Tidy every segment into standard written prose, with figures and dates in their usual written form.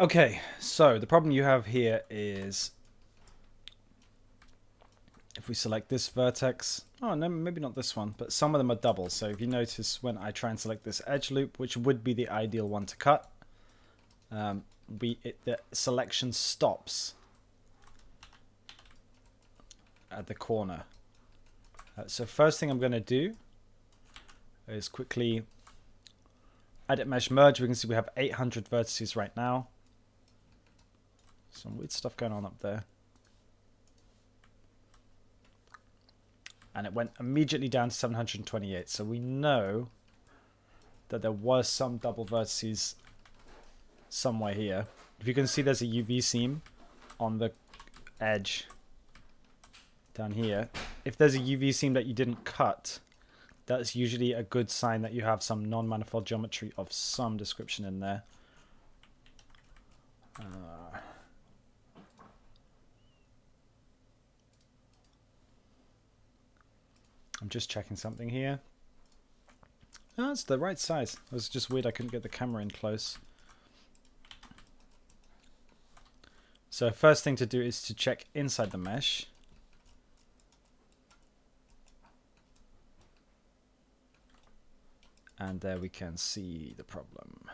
Okay, so the problem you have here is if we select this vertex, oh no, maybe not this one, but some of them are double. So if you notice when I try and select this edge loop, which would be the ideal one to cut, the selection stops at the corner. So first thing I'm going to do is quickly edit mesh merge. We can see we have 800 vertices right now. Some weird stuff going on up there. And it went immediately down to 728. So we know that there was some double vertices somewhere here. If you can see, there's a UV seam on the edge down here. If there's a UV seam that you didn't cut, that's usually a good sign that you have some non-manifold geometry of some description in there. I'm just checking something here. Oh, it's the right size. It was just weird I couldn't get the camera in close. So first thing to do is to check inside the mesh. And there we can see the problem.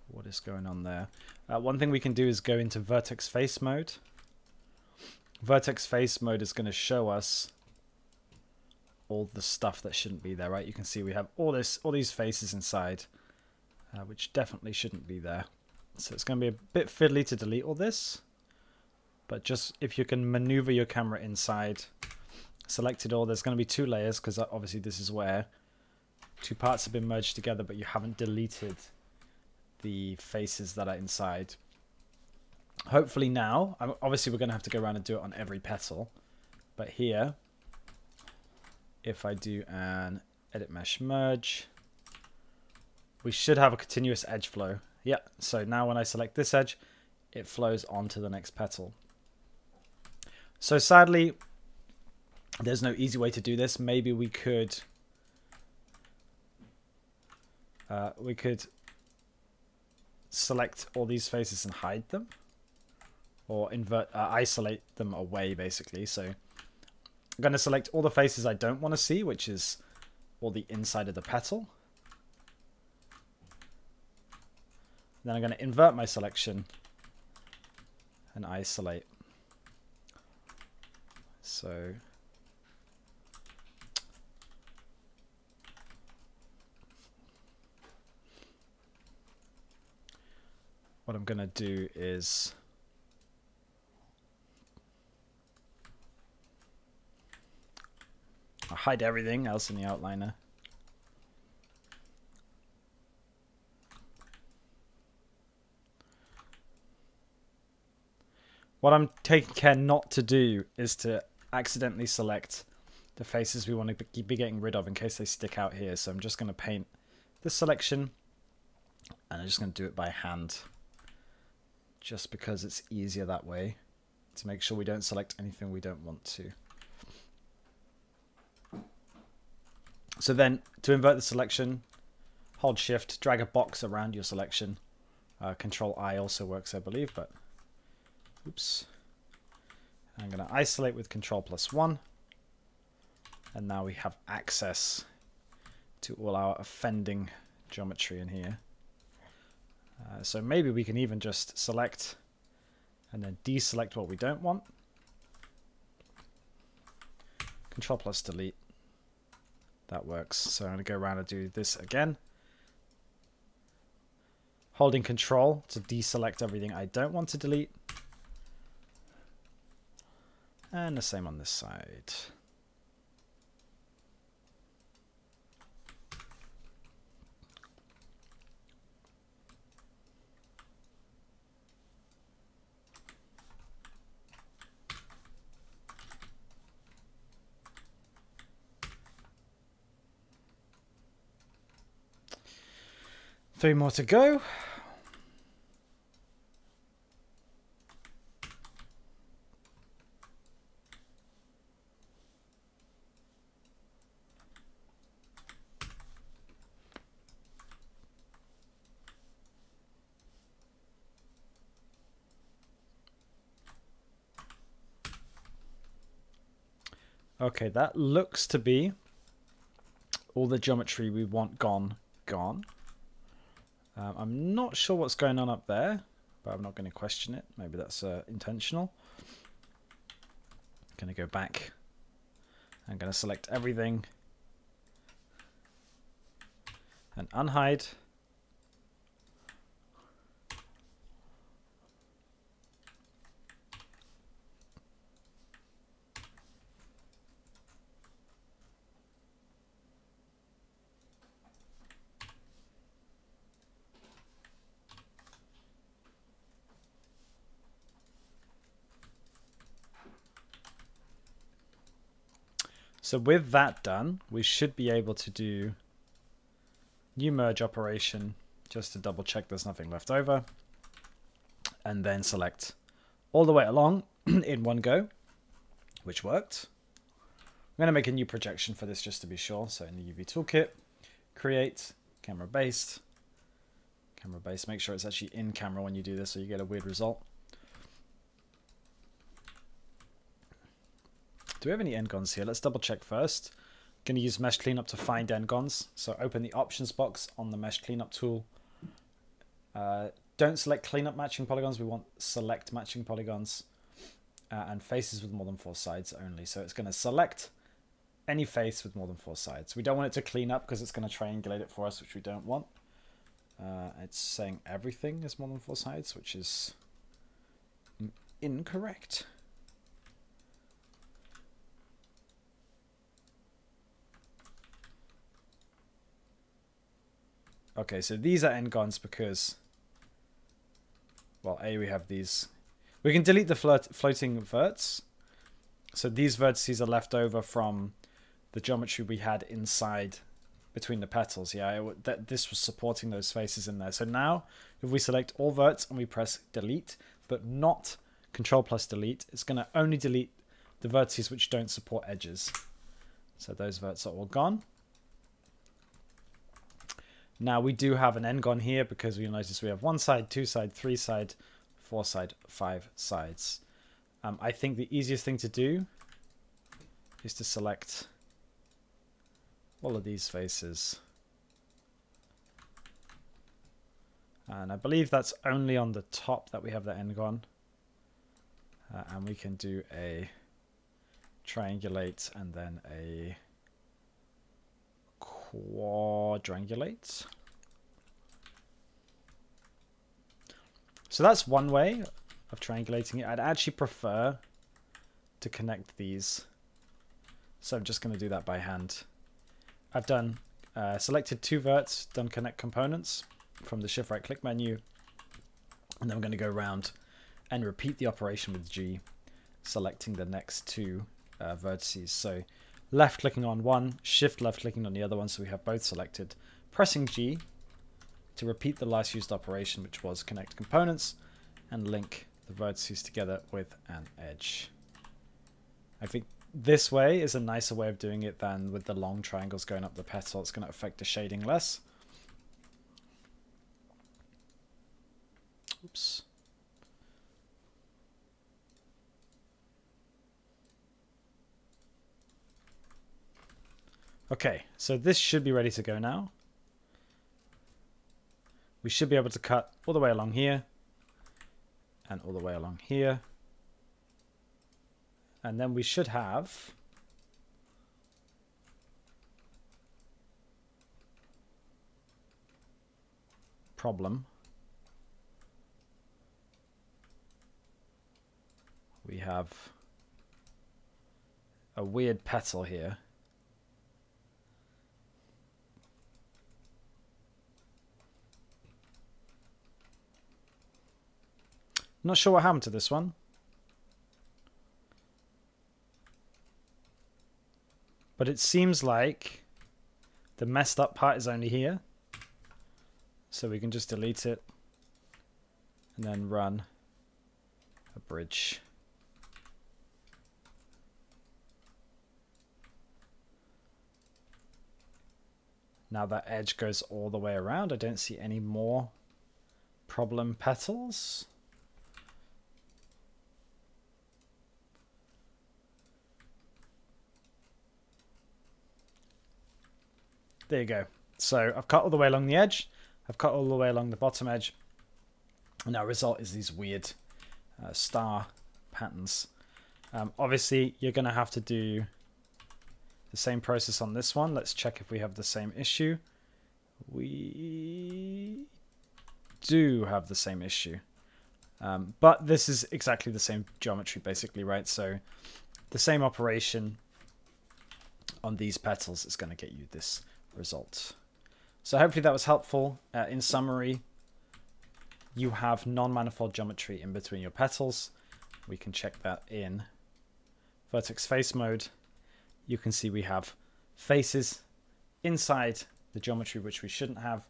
What is going on there? One thing we can do is go into vertex face mode. Vertex face mode is going to show us all the stuff that shouldn't be there, right? You can see we have all these faces inside, which definitely shouldn't be there. So it's going to be a bit fiddly to delete all this, but just if you can maneuver your camera inside, select it all. There's going to be two layers because obviously this is where two parts have been merged together, but you haven't deleted the faces that are inside. Hopefully now, obviously we're going to have to go around and do it on every petal, but here, if I do an edit mesh merge, we should have a continuous edge flow. Yeah, so now when I select this edge, it flows onto the next petal. So sadly, there's no easy way to do this. Maybe we could select all these faces and hide them, or isolate them away basically. So I'm going to select all the faces I don't want to see, which is all the inside of the petal. Then I'm going to invert my selection and isolate. So what I'm going to do is I'll hide everything else in the outliner. What I'm taking care not to do is to accidentally select the faces we want to be getting rid of in case they stick out here. So I'm just going to paint this selection and I'm just going to do it by hand, just because it's easier that way to make sure we don't select anything we don't want to. So then to invert the selection, hold shift, drag a box around your selection. Control I also works, I believe, but oops. I'm going to isolate with Control+1. And now we have access to all our offending geometry in here. So maybe we can even just select and then deselect what we don't want. Control+delete. That works. So I'm going to go around and do this again. Holding Control to deselect everything I don't want to delete. And the same on this side. Three more to go. Okay, that looks to be all the geometry we want gone. I'm not sure what's going on up there, but I'm not going to question it. Maybe that's intentional. I'm going to go back. I'm going to select everything and unhide. So with that done, we should be able to do new merge operation just to double check there's nothing left over. And then select all the way along in one go, which worked. I'm going to make a new projection for this just to be sure. So in the UV toolkit, create camera based. Make sure it's actually in camera when you do this so you get a weird result. Do we have any endgons here? Let's double check first. Going to use mesh cleanup to find endgons. So open the options box on the mesh cleanup tool. Don't select cleanup matching polygons. We want select matching polygons and faces with more than 4 sides only. So it's going to select any face with more than 4 sides. We don't want it to clean up because it's going to triangulate it for us, which we don't want. It's saying everything is more than 4 sides, which is incorrect. Okay, so these are endgons because, well, we have these. We can delete the floating verts. So these vertices are left over from the geometry we had inside between the petals. Yeah, this was supporting those faces in there. So now, if we select all verts and we press delete, but not Control plus delete, it's going to only delete the vertices which don't support edges. So those verts are all gone. Now we do have an endgon here because we notice we have 1 side, 2 side, 3 side, 4 side, 5 sides. I think the easiest thing to do is to select all of these faces. And I believe that's only on the top that we have the endgon. And we can do a triangulate and then a quadrangulate. So that's one way of triangulating it. I'd actually prefer to connect these. So I'm just going to do that by hand. I've done selected 2 verts, done connect components from the shift right click menu. And then I'm going to go around and repeat the operation with G, selecting the next 2 vertices. So left clicking on one, shift left clicking on the other one, so we have both selected. Pressing G to repeat the last used operation, which was connect components and link the vertices together with an edge. I think this way is a nicer way of doing it than with the long triangles going up the petal. It's going to affect the shading less. Oops. Okay, so this should be ready to go now. We should be able to cut all the way along here and all the way along here. And then we should have problem. We have a weird petal here. Not sure what happened to this one. But it seems like the messed up part is only here. So we can just delete it and then run a bridge. Now that edge goes all the way around. I don't see any more problem petals. there you go. So I've cut all the way along the edge. I've cut all the way along the bottom edge. And our result is these weird star patterns. Obviously, you're going to have to do the same process on this one. Let's check if we have the same issue. We do have the same issue. But this is exactly the same geometry, basically, right? So the same operation on these petals is going to get you this result. So hopefully that was helpful. In summary, you have non-manifold geometry in between your petals. We can check that in vertex face mode. You can see we have faces inside the geometry which we shouldn't have.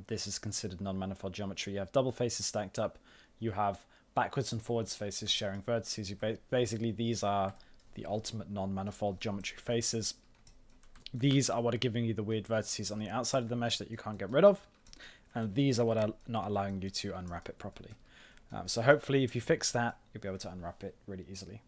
This is considered non-manifold geometry. You have double faces stacked up. You have backwards and forwards faces sharing vertices. Basically, these are the ultimate non-manifold geometry faces. These are what are giving you the weird vertices on the outside of the mesh that you can't get rid of. And these are what are not allowing you to unwrap it properly. So hopefully if you fix that, you'll be able to unwrap it really easily.